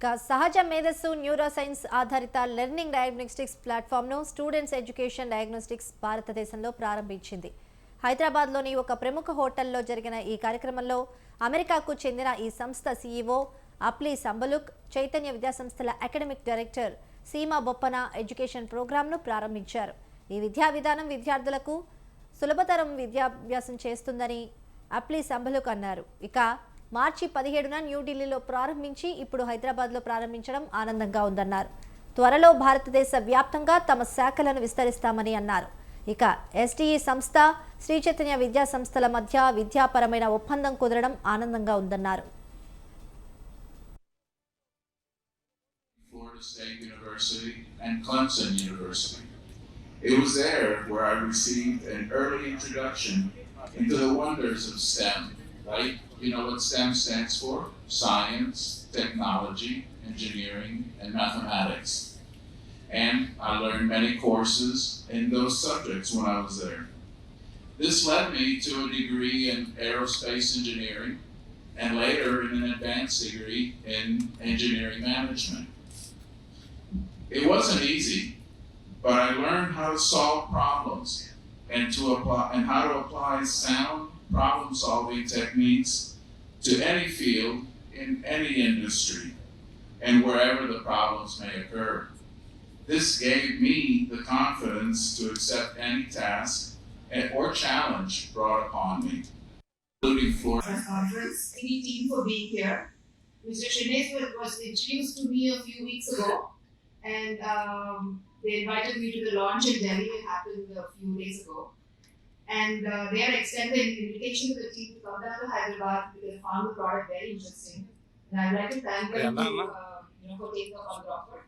ఇక సహజ మేధస్సు న్యూరో సైన్స్ ఆధారిత లెర్నింగ్ డయాగ్నోస్టిక్స్ ప్లాట్ఫామ్ను స్టూడెంట్స్ ఎడ్యుకేషన్ డయాగ్నోస్టిక్స్ భారతదేశంలో ప్రారంభించింది. హైదరాబాద్లోని ఒక ప్రముఖ హోటల్లో జరిగిన ఈ కార్యక్రమంలో అమెరికాకు చెందిన ఈ సంస్థ సీఈఓ అప్లీ సంబలుక్, చైతన్య విద్యాసంస్థల academic director Seema Boppana education ప్రోగ్రామ్ను ప్రారంభించారు. ఈ విద్యా విధానం విద్యార్థులకు సులభతరం విద్యాభ్యాసం చేస్తుందని అప్లీ సంబలుక్ అన్నారు. ఇక మార్చి 17న న్యూఢిల్లీలో ప్రారంభించి ఇప్పుడు హైదరాబాద్లో ప్రారంభించడం ఆనందంగా ఉందన్నారు. త్వరలో భారతదేశ వ్యాప్తంగా తమ శాఖలను విస్తరిస్తామని అన్నారు. ఇక ఎస్టీఈ సంస్థ, శ్రీ చైతన్య విద్యా సంస్థల మధ్య విద్యాపరమైన ఒప్పందం కుదరడం ఆనందంగా ఉందన్నారు. It was there where I received an early introduction into the wonders of STEM, right? You know what STEM stands for? Science, technology, engineering, and mathematics. And I learned many courses in those subjects when I was there. This led me to a degree in aerospace engineering and later in an advanced degree in engineering management. It wasn't easy, but I learned how to solve problems and how to apply sound problem-solving techniques to any field in any industry and wherever the problems may occur. This gave me the confidence to accept any task or challenge brought upon me. Including Florida conference, any team for being here. Mr. Shinesh was introduced to me a few weeks ago, and they invited me to the launch in Delhi. It happened a few days ago. And they have extended an invitation to the team to come down to Hyderabad because they found the product very interesting. And I'd like to thank them for taking up on the offer.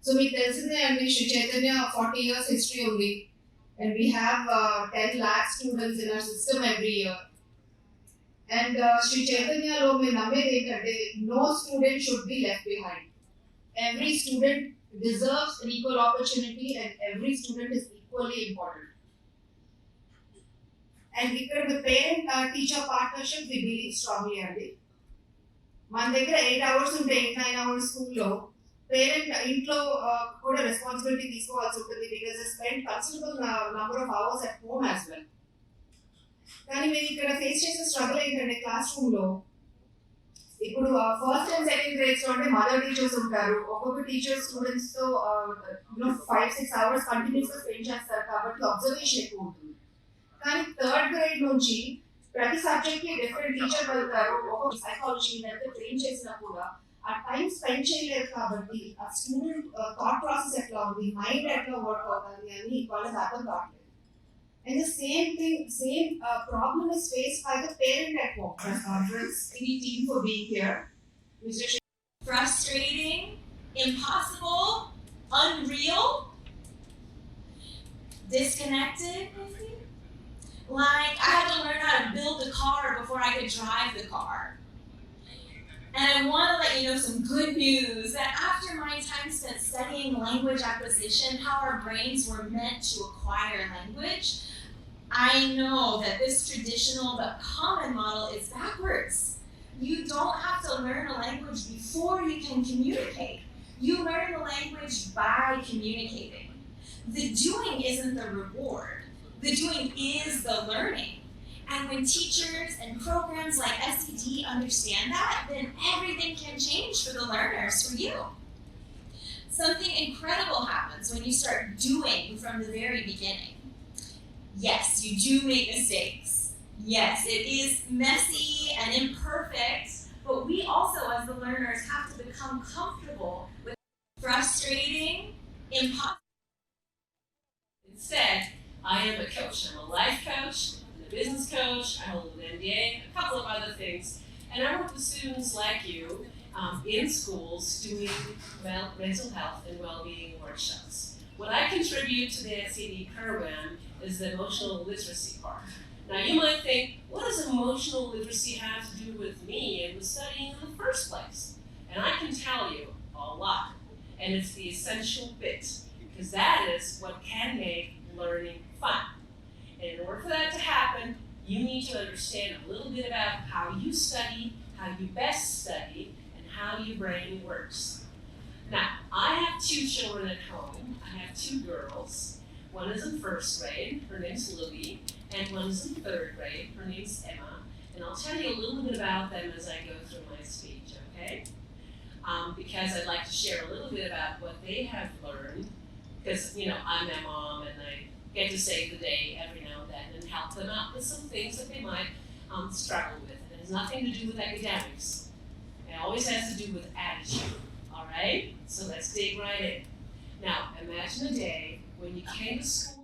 So we tell them Sri Chaitanya 40 years history only, and we have 10 lakh students in our system every year. And Sri Chaitanya lo mein nammedi entante no student should be left behind. Every student deserves an equal opportunity, and every student is equally important. And ఇక్కడ the parent teacher partnership we believe strongly andi. మన దగ్గర 8 hours ఉంటే 8-9 hours స్కూల్లో parent ఇంట్లో కూడా responsibility తీసుకోవాల్సి ఉంటుంది because they spend considerable number of hours at home as well. కానీ మేము ఇక్కడ ఫేస్ చేసే స్ట్రగుల్ ఏంటంటే క్లాస్ రూమ్ లో ఇప్పుడు ఫస్ట్ అండ్ సెకండ్ గ్రేడ్స్ లో అంటే మదర్ టీచర్స్ ఉంటారు. ఒక్కొక్క టీచర్ స్టూడెంట్స్ తో 5-6 hours కంటిన్యూస్ గా స్పెండ్ చేస్తారు కాబట్టి అబ్జర్వేషన్ ఎక్కువ ఉంటుంది. కానీ థర్డ్ గ్రేడ్ నుంచి ప్రతి సబ్జెక్ట్ కి డిఫరెంట్ టీచర్ వెళ్తారు. ఒక్కొక్క సైకాలజీ ఎంత ట్రైన్ చేసినా కూడా ఆ టైం స్పెండ్ చేయలేరు కాబట్టి ఆ స్టూడెంట్ థాట్ ప్రాసెస్ ఎట్లా ఉంది, మైండ్ ఎట్లా వర్క్ అవుతుంది అని వాళ్ళకి అర్థం కావట్లేదు. And the same problem is faced by the parent at home. Press conference, any team for being here. Mr. Frustrating, impossible, unreal, disconnected, maybe? Like I had to learn how to build a car before I could drive the car. And I want to let you know some good news that after my time spent studying language acquisition, how our brains were meant to acquire language, I know that this traditional but common model is backwards. You don't have to learn a language before you can communicate. You learn the language by communicating. The doing isn't the reward. The doing is the learning. And when teachers and programs like SED understand that, then everything can change for the learners, for you. Something incredible happens when you start doing from the very beginning. Yes, you do make mistakes. Yes, it is messy and imperfect, but we also as the learners have to become comfortable with frustrating, impossible. Instead, I am a coach. I'm a life coach, I'm a business coach, I hold an MBA, a couple of other things. And I work with students like you in schools doing mental health and well-being workshops. What I contribute to the SED program is the emotional literacy part. Now you might think, what does emotional literacy have to do with me and with studying in the first place? And I can tell you a lot. And it's the essential bit, because that is what can make learning fun. And in order for that to happen, you need to understand a little bit about how you study, how you best study, your brain works. Now, I have 2 children at home. I have 2 girls. One is in 1st grade, her name's Louie, and one is in 3rd grade, her name's Emma. And I'll tell you a little bit about them as I go through my speech, okay? Because I'd like to share a little bit about what they have learned, because, I'm their mom and I get to save the day every now and then and help them out with some things that they might struggle with. It has nothing to do with academics. It always has to do with attitude, all right? So let's dig right in. Now, imagine a day when you came to school